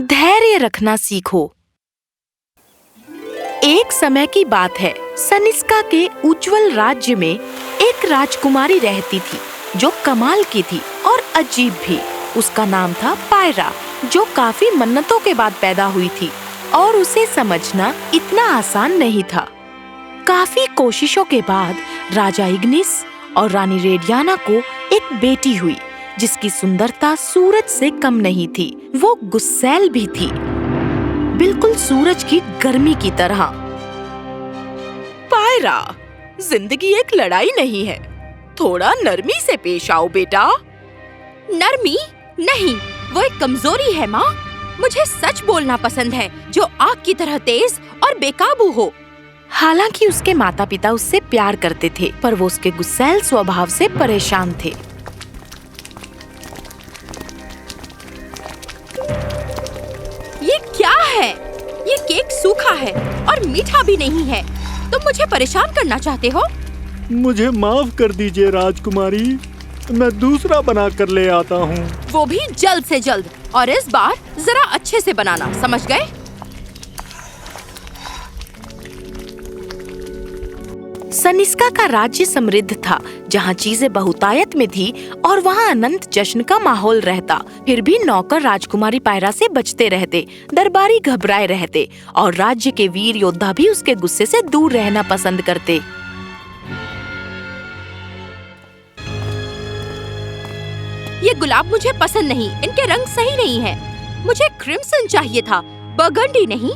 धैर्य रखना सीखो। एक समय की बात है, सनिस्का के उज्जवल राज्य में एक राजकुमारी रहती थी जो कमाल की थी और अजीब भी। उसका नाम था पायरा, जो काफी मन्नतों के बाद पैदा हुई थी और उसे समझना इतना आसान नहीं था। काफी कोशिशों के बाद राजा इग्निस और रानी रेडियाना को एक बेटी हुई जिसकी सुंदरता सूरज से कम नहीं थी। वो गुस्सैल भी थी, बिल्कुल सूरज की गर्मी की तरह। पायरा, जिंदगी एक लड़ाई नहीं है, थोड़ा नरमी से पेश आओ बेटा। नरमी नहीं, वो एक कमजोरी है माँ। मुझे सच बोलना पसंद है, जो आग की तरह तेज और बेकाबू हो। हालांकि उसके माता पिता उससे प्यार करते थे, पर वो उसके गुस्सैल स्वभाव से परेशान थे। ये क्या है? ये केक सूखा है और मीठा भी नहीं है। तुम मुझे परेशान करना चाहते हो? मुझे माफ कर दीजिए राजकुमारी, मैं दूसरा बना कर ले आता हूँ। वो भी जल्द से जल्द, और इस बार जरा अच्छे से बनाना, समझ गए? सनिस्का का राज्य समृद्ध था, जहाँ चीजें बहुतायत में थी और वहाँ अनंत जश्न का माहौल रहता। फिर भी नौकर राजकुमारी पायरा से बचते रहते, दरबारी घबराए रहते और राज्य के वीर योद्धा भी उसके गुस्से से दूर रहना पसंद करते। ये गुलाब मुझे पसंद नहीं, इनके रंग सही नहीं है। मुझे क्रिम्सन चाहिए था, बर्गंडी नहीं।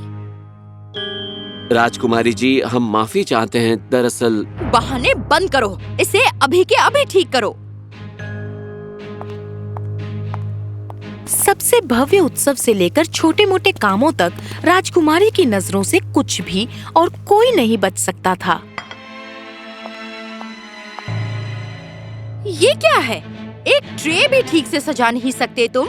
राजकुमारी जी, हम माफी चाहते हैं। दरअसल बहाने बंद करो, इसे अभी के अभी ठीक करो। सबसे भव्य उत्सव से लेकर छोटे मोटे कामों तक राजकुमारी की नजरों से कुछ भी और कोई नहीं बच सकता था। ये क्या है? एक ट्रे भी ठीक से सजा नहीं सकते तुम?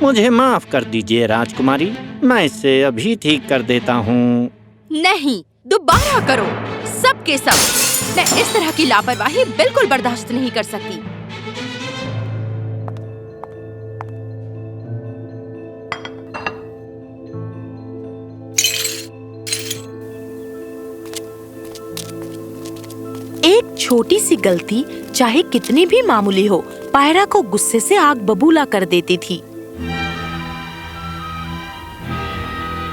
मुझे माफ कर दीजिए राजकुमारी, मैं इसे अभी ठीक कर देता हूँ। नहीं, दोबारा करो, सब के सब। मैं इस तरह की लापरवाही बिल्कुल बर्दाश्त नहीं कर सकती। एक छोटी सी गलती, चाहे कितनी भी मामूली हो, पायरा को गुस्से से आग बबूला कर देती थी।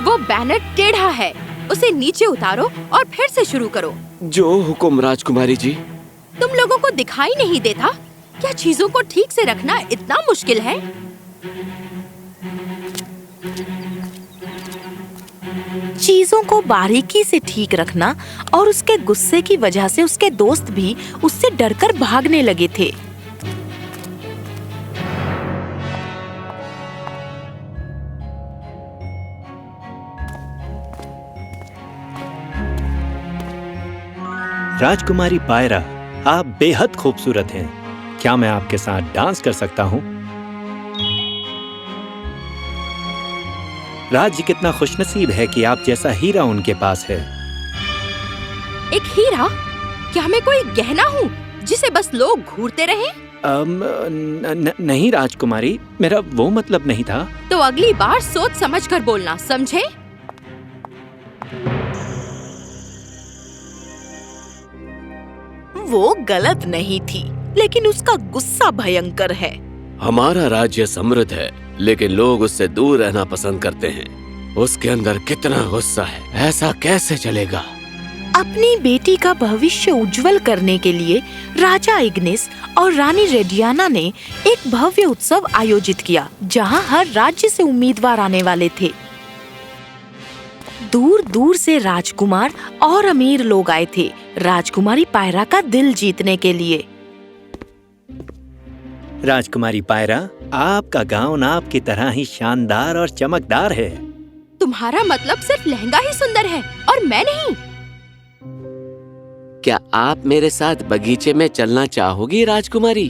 वो बैनर टेढ़ा है, उसे नीचे उतारो और फिर से शुरू करो। जो हुक्म राजकुमारी जी। तुम लोगों को दिखाई नहीं देता क्या चीजों को ठीक से रखना इतना मुश्किल है? चीजों को बारीकी से ठीक रखना, और उसके गुस्से की वजह से उसके दोस्त भी उससे डरकर भागने लगे थे। राजकुमारी पायरा, आप बेहद खूबसूरत हैं। क्या मैं आपके साथ डांस कर सकता हूँ? राज्य कितना खुशनसीब है कि आप जैसा हीरा उनके पास है। एक हीरा? क्या मैं कोई गहना हूँ जिसे बस लोग घूरते रहें? नहीं राजकुमारी, मेरा वो मतलब नहीं था। तो अगली बार सोच समझ कर बोलना, समझे? वो गलत नहीं थी, लेकिन उसका गुस्सा भयंकर है। हमारा राज्य समृद्ध है, लेकिन लोग उससे दूर रहना पसंद करते हैं। उसके अंदर कितना गुस्सा है, ऐसा कैसे चलेगा? अपनी बेटी का भविष्य उज्जवल करने के लिए राजा इग्निस और रानी रेडियाना ने एक भव्य उत्सव आयोजित किया, जहां हर राज्य से उम्मीदवार आने वाले थे। दूर दूर से राजकुमार और अमीर लोग आए थे राजकुमारी पायरा का दिल जीतने के लिए। राजकुमारी पायरा, आपका गाउन आपकी तरह ही शानदार और चमकदार है। तुम्हारा मतलब सिर्फ लहंगा ही सुंदर है और मैं नहीं? क्या आप मेरे साथ बगीचे में चलना चाहोगी राजकुमारी?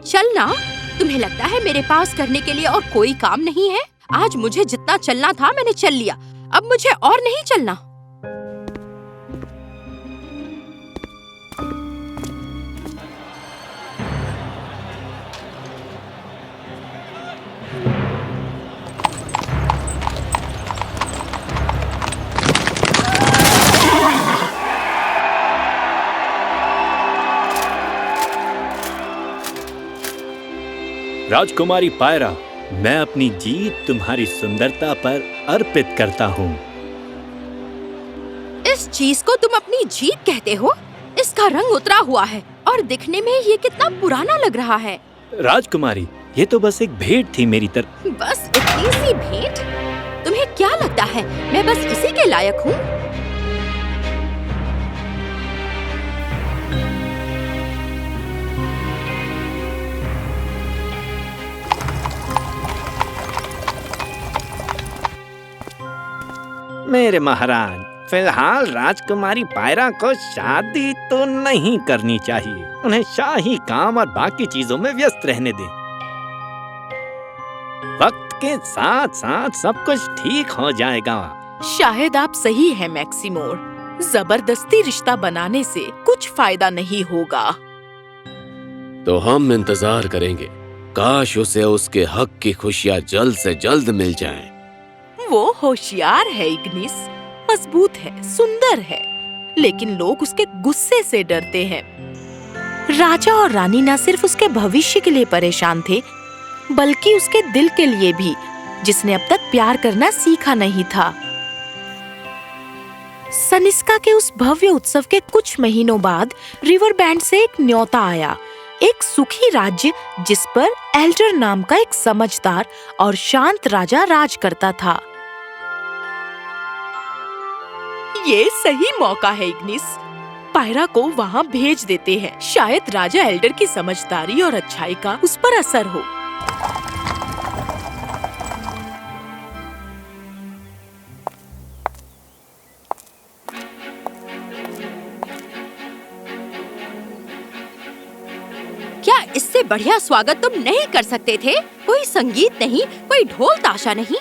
चलना? तुम्हें लगता है मेरे पास करने के लिए और कोई काम नहीं है? आज मुझे जितना चलना था मैंने चल लिया, अब मुझे और नहीं चलना। राजकुमारी पायरा, मैं अपनी जीत तुम्हारी सुंदरता पर अर्पित करता हूँ। इस चीज को तुम अपनी जीत कहते हो? इसका रंग उतरा हुआ है और दिखने में ये कितना पुराना लग रहा है। राजकुमारी, ये तो बस एक भेंट थी मेरी तरफ। बस इतनी सी भेंट? तुम्हें क्या लगता है मैं बस इसी के लायक हूँ? मेरे महाराज, फिलहाल राजकुमारी पायरा को शादी तो नहीं करनी चाहिए। उन्हें शाही काम और बाकी चीजों में व्यस्त रहने दें। वक्त के साथ साथ सब कुछ ठीक हो जाएगा। शायद आप सही हैं मैक्सिमोर। जबरदस्ती रिश्ता बनाने से कुछ फायदा नहीं होगा। तो हम इंतजार करेंगे। काश उसे उसके हक की खुशियाँ जल्द से जल्द मिल जाएं। वो होशियार है इग्निस, मजबूत है, सुंदर है, लेकिन लोग उसके गुस्से से डरते हैं। राजा और रानी न सिर्फ उसके भविष्य के लिए परेशान थे, बल्कि उसके दिल के लिए भी, जिसने अब तक प्यार करना सीखा नहीं था। सनिस्का के उस भव्य उत्सव के कुछ महीनों बाद रिवर बैंड से एक न्योता आया। एक सुखी राज्य जिस पर एल्डर नाम का एक समझदार और शांत राजा राज करता था। ये सही मौका है इग्निस, पायरा को वहाँ भेज देते हैं। शायद राजा एल्डर की समझदारी और अच्छाई का उस पर असर हो। क्या इससे बढ़िया स्वागत तुम नहीं कर सकते थे? कोई संगीत नहीं, कोई ढोल ताशा नहीं।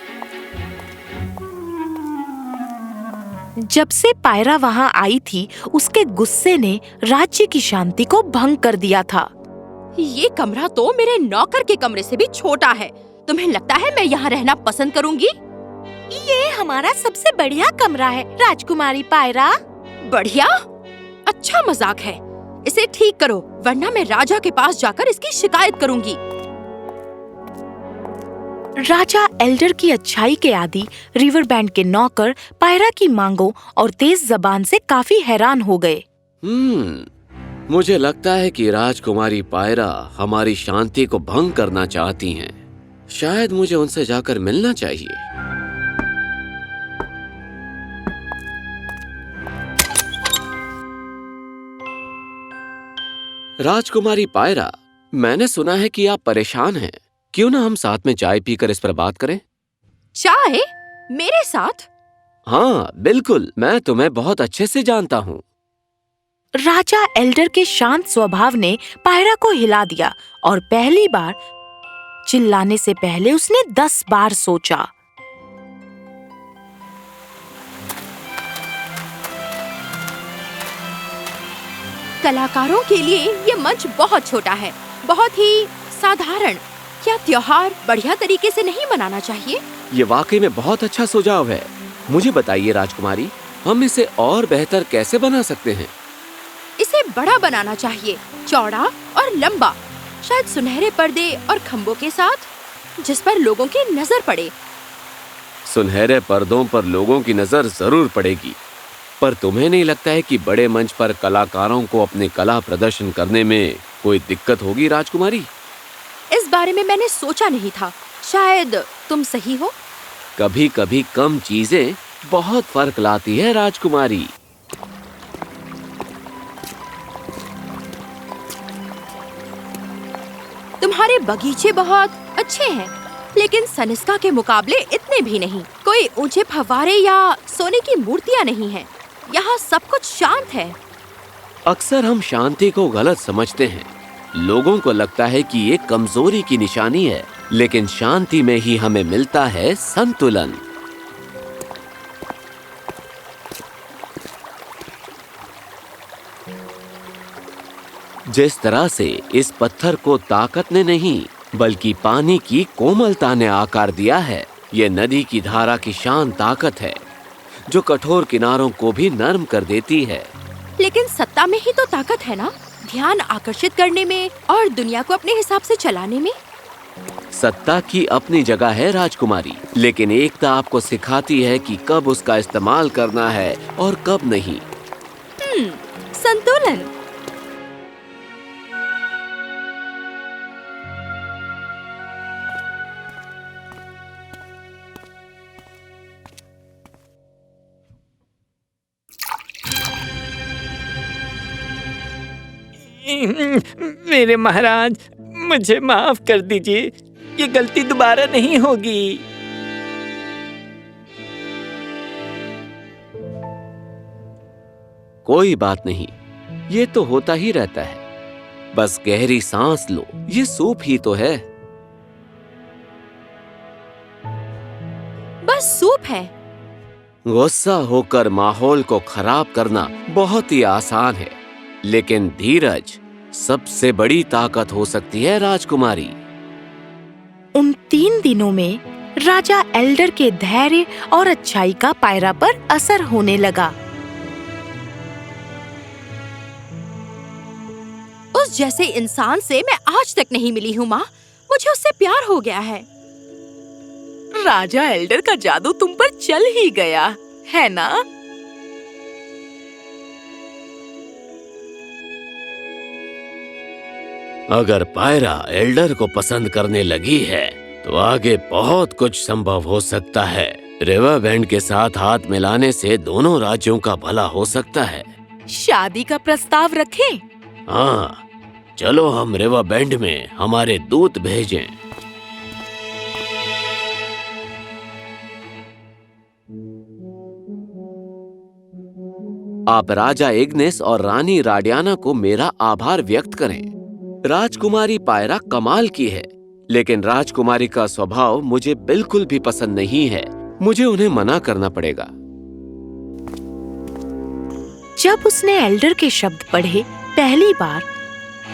जब से पायरा वहाँ आई थी, उसके गुस्से ने राज्य की शांति को भंग कर दिया था। ये कमरा तो मेरे नौकर के कमरे से भी छोटा है। तुम्हें लगता है मैं यहाँ रहना पसंद करूँगी? ये हमारा सबसे बढ़िया कमरा है राजकुमारी पायरा। बढ़िया? अच्छा मजाक है। इसे ठीक करो, वरना मैं राजा के पास जाकर इसकी शिकायत करूँगी। राजा एल्डर की अच्छाई के आदी रिवर बैंड के नौकर पायरा की मांगों और तेज जबान से काफी हैरान हो गए। मुझे लगता है कि राजकुमारी पायरा हमारी शांति को भंग करना चाहती हैं। शायद मुझे उनसे जाकर मिलना चाहिए। राजकुमारी पायरा, मैंने सुना है कि आप परेशान हैं। क्यों ना हम साथ में चाय पीकर इस पर बात करें? चाय? मेरे साथ? हाँ बिल्कुल, मैं तुम्हें बहुत अच्छे से जानता हूँ। राजा एल्डर के शांत स्वभाव ने पायरा को हिला दिया और पहली बार चिल्लाने से पहले उसने 10 बार सोचा। कलाकारों के लिए ये मंच बहुत छोटा है, बहुत ही साधारण। क्या त्योहार बढ़िया तरीके से नहीं मनाना चाहिए? ये वाकई में बहुत अच्छा सुझाव है। मुझे बताइए राजकुमारी, हम इसे और बेहतर कैसे बना सकते हैं? इसे बड़ा बनाना चाहिए, चौड़ा और लंबा, शायद सुनहरे पर्दे और खंभों के साथ, जिस पर लोगों की नजर पड़े। सुनहरे पर्दों पर लोगों की नजर जरूर पड़ेगी, पर तुम्हें नहीं लगता है कि बड़े मंच पर कलाकारों को अपनी कला प्रदर्शन करने में कोई दिक्कत होगी राजकुमारी? इस बारे में मैंने सोचा नहीं था। शायद तुम सही हो। कभी कभी कम चीजें बहुत फर्क लाती है राजकुमारी। तुम्हारे बगीचे बहुत अच्छे हैं, लेकिन सनिस्का के मुकाबले इतने भी नहीं। कोई ऊंचे फव्वारे या सोने की मूर्तियां नहीं हैं। यहाँ सब कुछ शांत है। अक्सर हम शांति को गलत समझते हैं। लोगों को लगता है कि ये कमजोरी की निशानी है, लेकिन शांति में ही हमें मिलता है संतुलन। जिस तरह से इस पत्थर को ताकत ने नहीं, बल्कि पानी की कोमलता ने आकार दिया है, ये नदी की धारा की शांत ताकत है, जो कठोर किनारों को भी नर्म कर देती है। लेकिन सत्ता में ही तो ताकत है ना, ध्यान आकर्षित करने में और दुनिया को अपने हिसाब से चलाने में। सत्ता की अपनी जगह है राजकुमारी, लेकिन एकता आपको सिखाती है कि कब उसका इस्तेमाल करना है और कब नहीं। संतुलन। मेरे महाराज, मुझे माफ कर दीजिए, ये गलती दोबारा नहीं होगी। कोई बात नहीं, ये तो होता ही रहता है। बस गहरी सांस लो, ये सूप ही तो है। बस सूप है। गुस्सा होकर माहौल को खराब करना बहुत ही आसान है, लेकिन धीरज सबसे बड़ी ताकत हो सकती है राजकुमारी। उन 3 दिनों में राजा एल्डर के धैर्य और अच्छाई का पायरा पर असर होने लगा। उस जैसे इंसान से मैं आज तक नहीं मिली हूँ माँ। मुझे उससे प्यार हो गया है। राजा एल्डर का जादू तुम पर चल ही गया है ना? अगर पायरा एल्डर को पसंद करने लगी है तो आगे बहुत कुछ संभव हो सकता है। रिवर बैंड के साथ हाथ मिलाने से दोनों राज्यों का भला हो सकता है। शादी का प्रस्ताव रखें? हाँ, चलो हम रिवर बैंड में हमारे दूत भेजें। आप राजा इग्निस और रानी राडियाना को मेरा आभार व्यक्त करें। राजकुमारी पायरा कमाल की है, लेकिन राजकुमारी का स्वभाव मुझे बिल्कुल भी पसंद नहीं है। मुझे उन्हें मना करना पड़ेगा। जब उसने एल्डर के शब्द पढ़े, पहली बार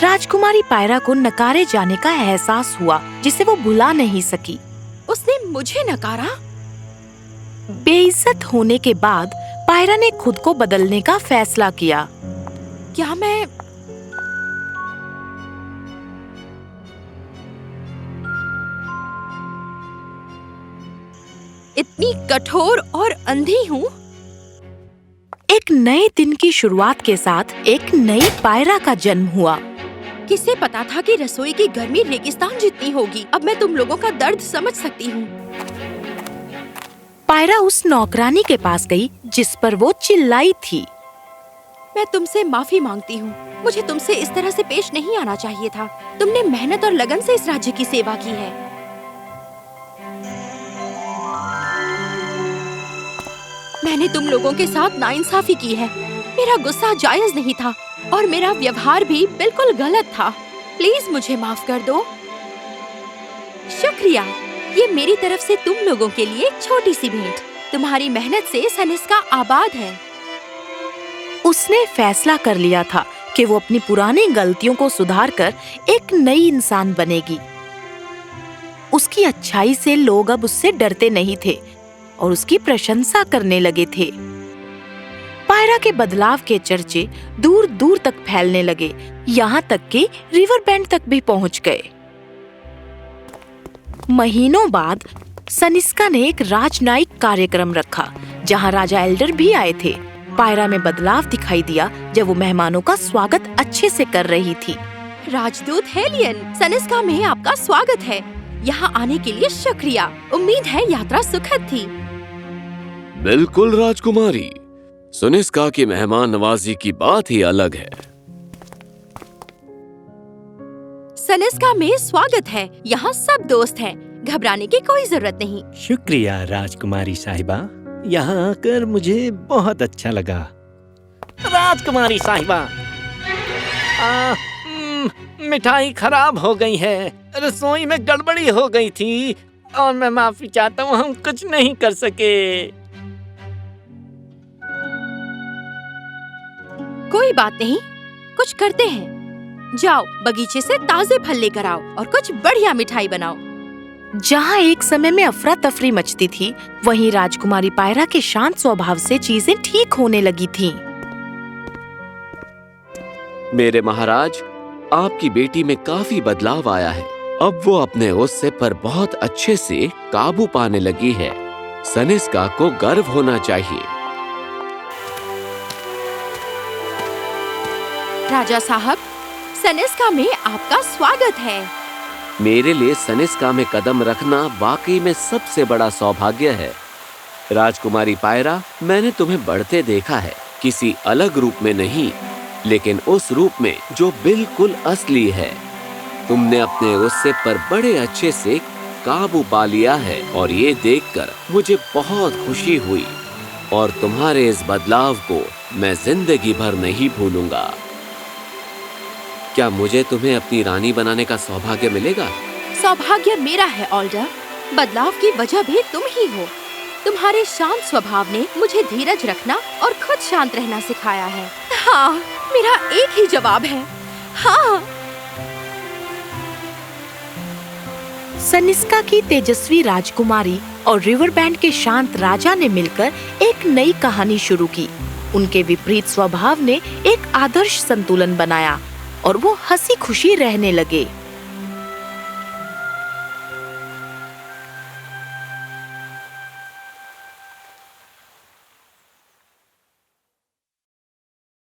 राजकुमारी पायरा को नकारे जाने का एहसास हुआ, जिसे वो भुला नहीं सकी। उसने मुझे नकारा? बेइज्जत होने के बाद पायरा ने खुद को बदलने का फैसला किया। क्या मैं इतनी कठोर और अंधी हूँ? एक नए दिन की शुरुआत के साथ एक नई पायरा का जन्म हुआ। किसे पता था कि रसोई की गर्मी रेगिस्तान जितनी होगी। अब मैं तुम लोगों का दर्द समझ सकती हूँ। पायरा उस नौकरानी के पास गई जिस पर वो चिल्लाई थी। मैं तुमसे माफी मांगती हूँ। मुझे तुमसे इस तरह से पेश नहीं आना चाहिए था। तुमने मेहनत और लगन से इस राज्य की सेवा की है। मैंने तुम लोगों के साथ नाइंसाफी की है। मेरा गुस्सा जायज नहीं था और मेरा व्यवहार भी बिल्कुल गलत था। प्लीज मुझे माफ कर दो। शुक्रिया। ये मेरी तरफ से तुम लोगों के लिए एक छोटी सी भेंट। तुम्हारी मेहनत से सनिस्का आबाद है। उसने फैसला कर लिया था कि वो अपनी पुरानी गलतियों को सुधारकर एक नई इंसान बनेगी। उसकी अच्छाई से लोग अब उससे डरते नहीं थे और उसकी प्रशंसा करने लगे थे। पायरा के बदलाव के चर्चे दूर दूर तक फैलने लगे, यहाँ तक कि रिवर बैंड तक भी पहुँच गए। महीनों बाद सनिस्का ने एक राजनयिक कार्यक्रम रखा, जहाँ राजा एल्डर भी आए थे। पायरा में बदलाव दिखाई दिया जब वो मेहमानों का स्वागत अच्छे से कर रही थी। राजदूत हेलियन, सनिस्का में आपका स्वागत है। यहाँ आने के लिए शुक्रिया। उम्मीद है यात्रा सुखद थी। बिल्कुल राजकुमारी, सनिस्का की मेहमान नवाजी की बात ही अलग है। सनिस्का में स्वागत है। यहाँ सब दोस्त हैं। घबराने की कोई जरूरत नहीं। शुक्रिया राजकुमारी साहिबा, यहाँ आकर मुझे बहुत अच्छा लगा। राजकुमारी साहिबा, मिठाई खराब हो गई है। रसोई में गड़बड़ी हो गई थी और मैं माफी चाहता हूँ, हम कुछ नहीं कर सके। कोई बात नहीं, कुछ करते हैं। जाओ बगीचे से ताजे फल लेकर आओ और कुछ बढ़िया मिठाई बनाओ। जहाँ एक समय में अफरा तफरी मचती थी, वहीं राजकुमारी पायरा के शांत स्वभाव से चीजें ठीक होने लगी थीं। मेरे महाराज, आपकी बेटी में काफी बदलाव आया है अब वो अपने गुस्से पर बहुत अच्छे से काबू पाने लगी है। सनिस्का को गर्व होना चाहिए। राजा साहब, सनिस्का में आपका स्वागत है। मेरे लिए सनिस्का में कदम रखना वाकई में सबसे बड़ा सौभाग्य है। राजकुमारी पायरा, मैंने तुम्हें बढ़ते देखा है, किसी अलग रूप में नहीं, लेकिन उस रूप में जो बिल्कुल असली है। तुमने अपने गुस्से पर बड़े अच्छे से काबू पा लिया है और ये देखकर मुझे बहुत खुशी हुई और तुम्हारे इस बदलाव को मैं जिंदगी भर नहीं भूलूंगा। क्या मुझे तुम्हें अपनी रानी बनाने का सौभाग्य मिलेगा? सौभाग्य मेरा है ऑल्डर। बदलाव की वजह भी तुम ही हो। तुम्हारे शांत स्वभाव ने मुझे धीरज रखना और खुद शांत रहना सिखाया है। हाँ, मेरा एक ही जवाब है, हाँ। सनिस्का की तेजस्वी राजकुमारी और रिवर बैंड के शांत राजा ने मिलकर एक नई कहानी शुरू की। उनके विपरीत स्वभाव ने एक आदर्श संतुलन बनाया और वो हंसी खुशी रहने लगे।